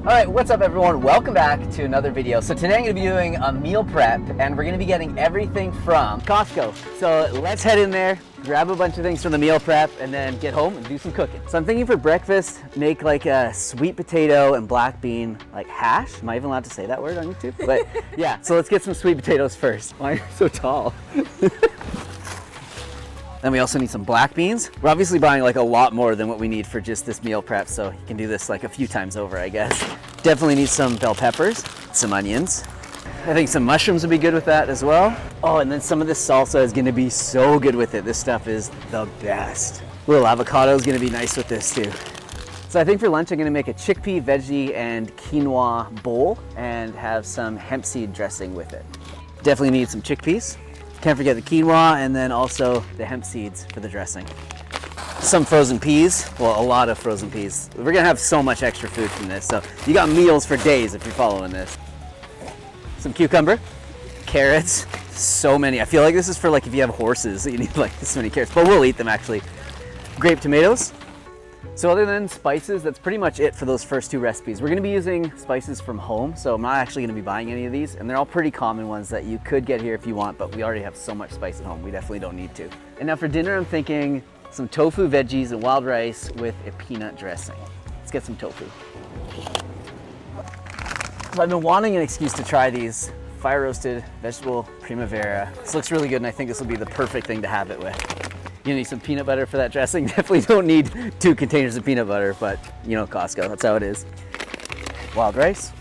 All right, what's up everyone? Welcome back to another video. So today I'm gonna be doing a meal prep and we're gonna be getting everything from Costco. So let's head in there, grab a bunch of things from the meal prep and then get home and do some cooking. So I'm thinking for breakfast, make like a sweet potato and black bean like hash. Am I even allowed to say that word on YouTube? But yeah, so let's get some sweet potatoes first. Why are you so tall? Then we also need some black beans. We're obviously buying like a lot more than what we need for just this meal prep, so you can do this like a few times over, I guess. Definitely need some bell peppers, some onions. I think some mushrooms would be good with that as well. Oh, and then some of this salsa is gonna be so good with it. This stuff is the best. A little avocado is gonna be nice with this too. So I think for lunch, I'm gonna make a chickpea, veggie, and quinoa bowl and have some hemp seed dressing with it. Definitely need some chickpeas. Can't forget the quinoa and then also the hemp seeds for the dressing. Some frozen peas, well, a lot of frozen peas. We're gonna have so much extra food from this, so you got meals for days if you're following this. Some cucumber, carrots, so many. I feel like this is for like if you have horses, you need like this many carrots, but we'll eat them actually. Grape tomatoes. So other than spices, that's pretty much it for those first two recipes. We're gonna be using spices from home, so I'm not actually gonna be buying any of these, and they're all pretty common ones that you could get here if you want, but we already have so much spice at home, we definitely don't need to. And now for dinner, I'm thinking some tofu, veggies, and wild rice with a peanut dressing. Let's get some tofu. So I've been wanting an excuse to try these fire roasted vegetable primavera. This looks really good, and I think this will be the perfect thing to have it with. You need some peanut butter for that dressing. Definitely don't need 2 containers of peanut butter, but you know Costco, that's how it is. Wild rice.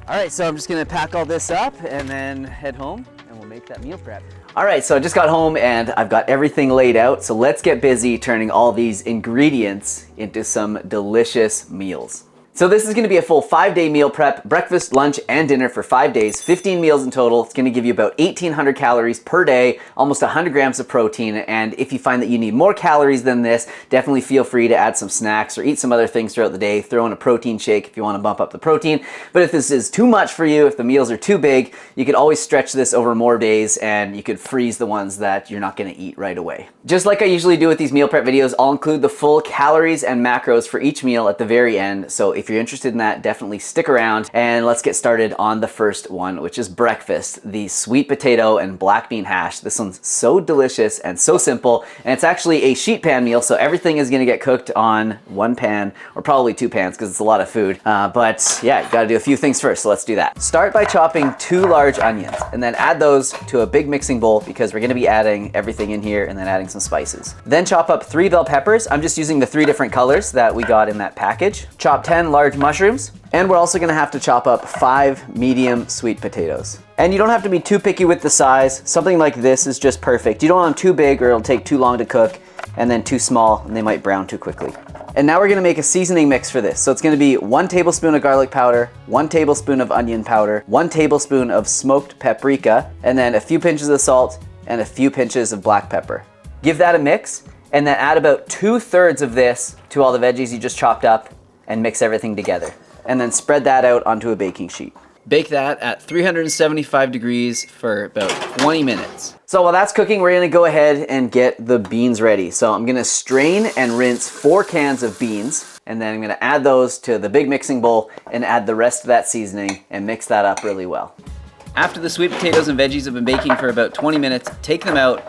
All right, so I'm just gonna pack all this up and then head home and we'll make that meal prep. All right, so I just got home and I've got everything laid out. So let's get busy turning all these ingredients into some delicious meals. So this is gonna be a full 5-day meal prep, breakfast, lunch, and dinner for 5 days, 15 meals in total. It's gonna give you about 1,800 calories per day, almost 100 grams of protein. And if you find that you need more calories than this, definitely feel free to add some snacks or eat some other things throughout the day. Throw in a protein shake if you wanna bump up the protein. But if this is too much for you, if the meals are too big, you could always stretch this over more days and you could freeze the ones that you're not gonna eat right away. Just like I usually do with these meal prep videos, I'll include the full calories and macros for each meal at the very end. So if you're interested in that, definitely stick around and let's get started on the first one, which is breakfast, the sweet potato and black bean hash. This one's so delicious and so simple, and it's actually a sheet pan meal, so everything is gonna get cooked on one pan, or probably 2 pans because it's a lot of food. But yeah, you gotta do a few things first, so let's do that. Start by chopping 2 large onions and then add those to a big mixing bowl because we're gonna be adding everything in here and then adding some spices. Then chop up 3 bell peppers. I'm just using the 3 different colors that we got in that package. Chop 10 large mushrooms, and we're also gonna have to chop up 5 medium sweet potatoes. And you don't have to be too picky with the size. Something like this is just perfect. You don't want them too big or it'll take too long to cook, and then too small and they might brown too quickly. And now we're gonna make a seasoning mix for this. So it's gonna be 1 tablespoon of garlic powder, 1 tablespoon of onion powder, 1 tablespoon of smoked paprika, and then a few pinches of salt and a few pinches of black pepper. Give that a mix, and then add about 2/3 of this to all the veggies you just chopped up and mix everything together. And then spread that out onto a baking sheet. Bake that at 375 degrees for about 20 minutes. So while that's cooking, we're gonna go ahead and get the beans ready. So I'm gonna strain and rinse 4 cans of beans, and then I'm gonna add those to the big mixing bowl and add the rest of that seasoning and mix that up really well. After the sweet potatoes and veggies have been baking for about 20 minutes, take them out,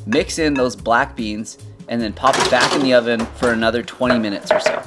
mix in those black beans, and then pop it back in the oven for another 20 minutes or so.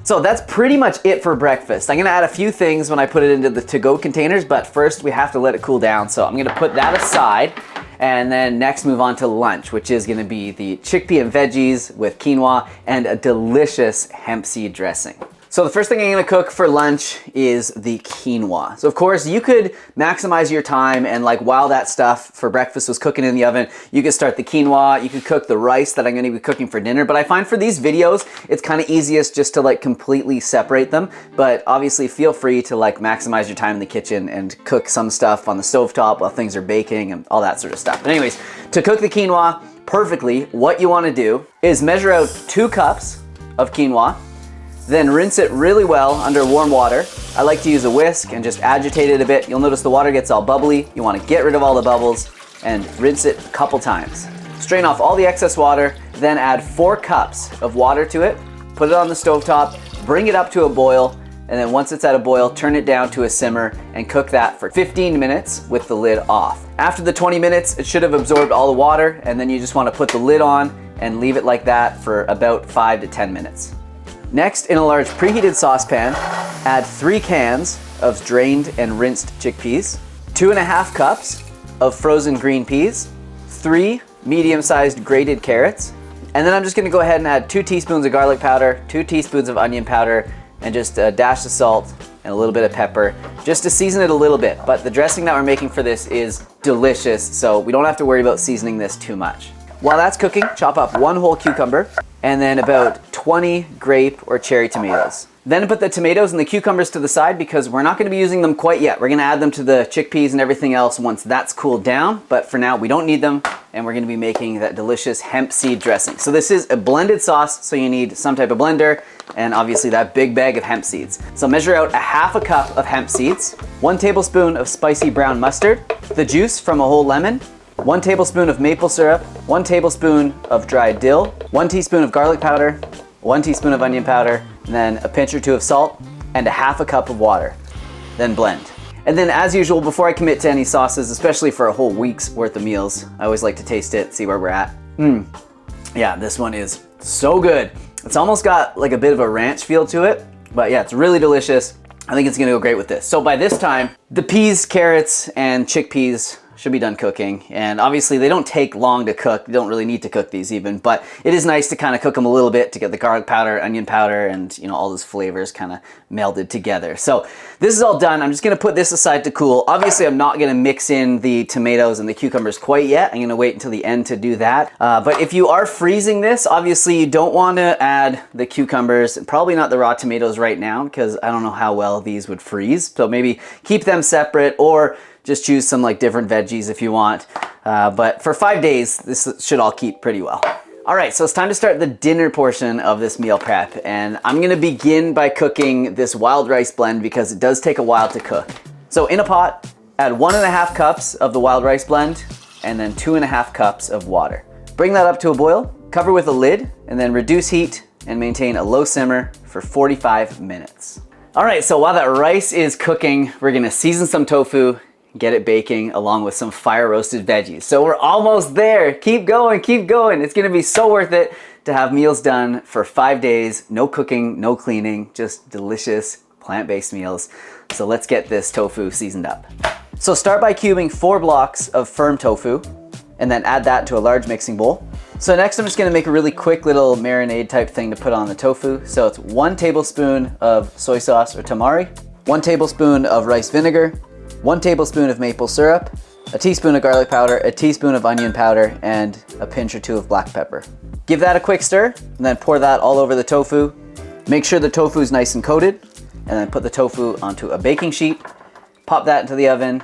So that's pretty much it for breakfast. I'm gonna add a few things when I put it into the to-go containers, but first we have to let it cool down. So I'm gonna put that aside and then next move on to lunch, which is gonna be the chickpea and veggies with quinoa and a delicious hemp seed dressing. So the first thing I'm gonna cook for lunch is the quinoa. So of course you could maximize your time and like while that stuff for breakfast was cooking in the oven, you could start the quinoa, you could cook the rice that I'm gonna be cooking for dinner. But I find for these videos, it's kind of easiest just to like completely separate them. But obviously feel free to like maximize your time in the kitchen and cook some stuff on the stovetop while things are baking and all that sort of stuff. But anyways, to cook the quinoa perfectly, what you wanna do is measure out 2 cups of quinoa, then rinse it really well under warm water. I like to use a whisk and just agitate it a bit. You'll notice the water gets all bubbly. You want to get rid of all the bubbles and rinse it a couple times. Strain off all the excess water, then add 4 cups of water to it. put it on the stovetop, bring it up to a boil, and then once it's at a boil, turn it down to a simmer and cook that for 15 minutes with the lid off. After the 20 minutes, it should have absorbed all the water, and then you just want to put the lid on and leave it like that for about 5 to 10 minutes. Next, in a large preheated saucepan, add 3 cans of drained and rinsed chickpeas, 2.5 cups of frozen green peas, 3 medium-sized grated carrots, and then I'm just gonna go ahead and add 2 teaspoons of garlic powder, 2 teaspoons of onion powder, and just a dash of salt and a little bit of pepper, just to season it a little bit. But the dressing that we're making for this is delicious, so we don't have to worry about seasoning this too much. While that's cooking, chop up 1 whole cucumber and then about 20 grape or cherry tomatoes. Then put the tomatoes and the cucumbers to the side because we're not gonna be using them quite yet. We're gonna add them to the chickpeas and everything else once that's cooled down, but for now we don't need them, and we're gonna be making that delicious hemp seed dressing. So this is a blended sauce, so you need some type of blender and obviously that big bag of hemp seeds. So measure out 1/2 cup of hemp seeds, 1 tablespoon of spicy brown mustard, the juice from a whole lemon, 1 tablespoon of maple syrup, 1 tablespoon of dried dill, 1 teaspoon of garlic powder, 1 teaspoon of onion powder, and then a pinch or 2 of salt, and 1/2 cup of water. Then blend. And then as usual, before I commit to any sauces, especially for a whole week's worth of meals, I always like to taste it, see where we're at. Yeah, this one is so good. It's almost got like a bit of a ranch feel to it, but yeah, it's really delicious. I think it's gonna go great with this. So by this time, the peas, carrots, and chickpeas should be done cooking. And obviously they don't take long to cook. You don't really need to cook these even, but it is nice to kind of cook them a little bit to get the garlic powder, onion powder, and all those flavors kind of melded together. So this is all done. I'm just gonna put this aside to cool. Obviously I'm not gonna mix in the tomatoes and the cucumbers quite yet. I'm gonna wait until the end to do that. But if you are freezing this, obviously you don't want to add the cucumbers and probably not the raw tomatoes right now because I don't know how well these would freeze. So maybe keep them separate or just choose some like different veggies if you want. But for 5 days, this should all keep pretty well. All right, so it's time to start the dinner portion of this meal prep. And I'm gonna begin by cooking this wild rice blend because it does take a while to cook. So in a pot, add 1.5 cups of the wild rice blend and then 2.5 cups of water. Bring that up to a boil, cover with a lid, and then reduce heat and maintain a low simmer for 45 minutes. All right, so while that rice is cooking, we're gonna season some tofu, get it baking along with some fire roasted veggies. So we're almost there. Keep going, keep going. It's gonna be so worth it to have meals done for 5 days. No cooking, no cleaning, just delicious plant-based meals. So let's get this tofu seasoned up. So start by cubing 4 blocks of firm tofu and then add that to a large mixing bowl. So next I'm just gonna make a really quick little marinade type thing to put on the tofu. So it's 1 tablespoon of soy sauce or tamari, 1 tablespoon of rice vinegar, 1 tablespoon of maple syrup, a teaspoon of garlic powder, a teaspoon of onion powder, and a pinch or 2 of black pepper. Give that a quick stir, and then pour that all over the tofu. Make sure the tofu is nice and coated, and then put the tofu onto a baking sheet. Pop that into the oven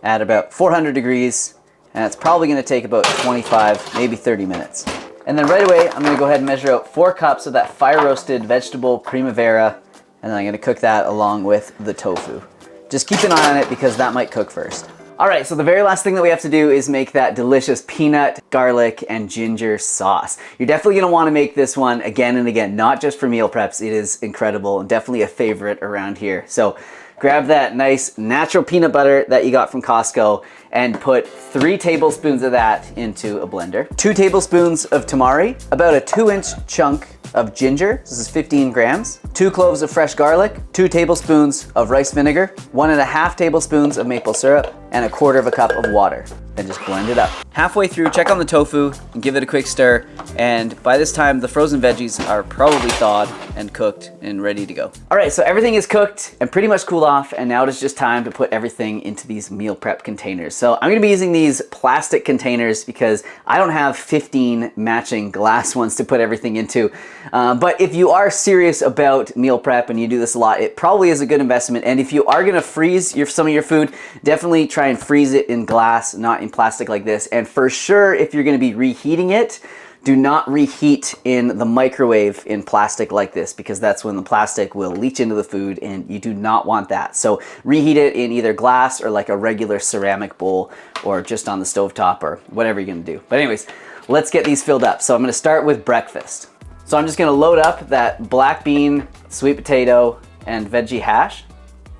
at about 400 degrees, and it's probably gonna take about 25, maybe 30 minutes. And then right away, I'm gonna go ahead and measure out 4 cups of that fire roasted vegetable primavera, and then I'm gonna cook that along with the tofu. Just keep an eye on it because that might cook first. All right, so the very last thing that we have to do is make that delicious peanut, garlic, and ginger sauce. You're definitely gonna wanna make this one again and again, not just for meal preps. It is incredible and definitely a favorite around here. So grab that nice natural peanut butter that you got from Costco and put 3 tablespoons of that into a blender. 2 tablespoons of tamari, about a 2-inch chunk of ginger, this is 15 grams, 2 cloves of fresh garlic, 2 tablespoons of rice vinegar, 1.5 tablespoons of maple syrup, and 1/4 cup of water. Then just blend it up. Halfway through, check on the tofu and give it a quick stir. And by this time, the frozen veggies are probably thawed and cooked and ready to go. All right, so everything is cooked and pretty much cooled off, and now it is just time to put everything into these meal prep containers. So I'm gonna be using these plastic containers because I don't have 15 matching glass ones to put everything into. But if you are serious about meal prep and you do this a lot, it probably is a good investment. And if you are gonna freeze some of your food, definitely try and freeze it in glass, not in plastic like this. And for sure, if you're gonna be reheating it, do not reheat in the microwave in plastic like this because that's when the plastic will leach into the food and you do not want that. So reheat it in either glass or like a regular ceramic bowl or just on the stovetop or whatever you're gonna do. But anyways, let's get these filled up. So I'm gonna start with breakfast. So I'm just gonna load up that black bean, sweet potato, and veggie hash.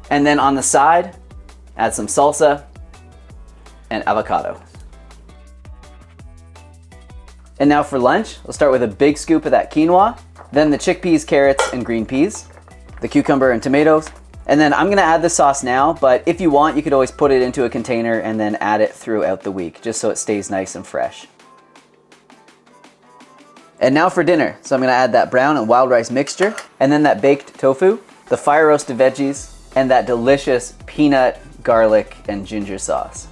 And then on the side, add some salsa and avocado. And now for lunch, we'll start with a big scoop of that quinoa, then the chickpeas, carrots, and green peas, the cucumber and tomatoes. And then I'm gonna add the sauce now, but if you want, you could always put it into a container and then add it throughout the week, just so it stays nice and fresh. And now for dinner. So I'm gonna add that brown and wild rice mixture, and then that baked tofu, the fire roasted veggies, and that delicious peanut, garlic, and ginger sauce.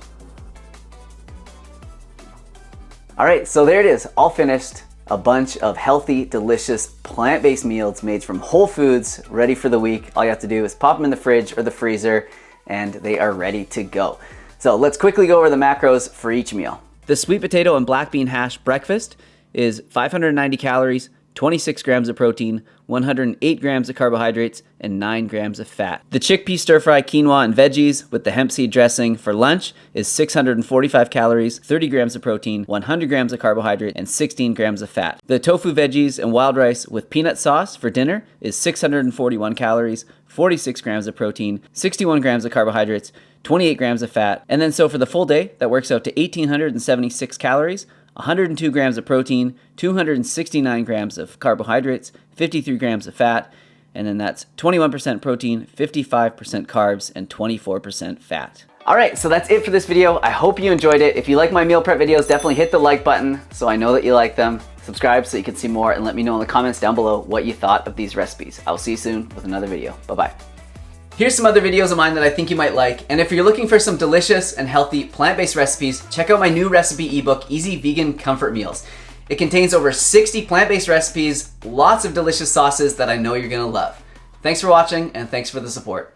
All right, so there it is, all finished. A bunch of healthy, delicious, plant-based meals made from whole foods, ready for the week. All you have to do is pop them in the fridge or the freezer, and they are ready to go. So let's quickly go over the macros for each meal. The sweet potato and black bean hash breakfast is 590 calories, 26 grams of protein, 108 grams of carbohydrates, and 9 grams of fat. The chickpea stir-fry quinoa and veggies with the hemp seed dressing for lunch is 645 calories, 30 grams of protein, 100 grams of carbohydrate, and 16 grams of fat. The tofu veggies and wild rice with peanut sauce for dinner is 641 calories, 46 grams of protein, 61 grams of carbohydrates, 28 grams of fat. And then so for the full day, that works out to 1,876 calories, 102 grams of protein, 269 grams of carbohydrates, 53 grams of fat, and then that's 21% protein, 55% carbs, and 24% fat. All right, so that's it for this video. I hope you enjoyed it. If you like my meal prep videos, definitely hit the like button so I know that you like them. Subscribe so you can see more, and let me know in the comments down below what you thought of these recipes. I'll see you soon with another video. Bye-bye. Here's some other videos of mine that I think you might like, and if you're looking for some delicious and healthy plant-based recipes, check out my new recipe ebook, Easy Vegan Comfort Meals. It contains over 60 plant-based recipes, lots of delicious sauces that I know you're gonna love. Thanks for watching, and thanks for the support.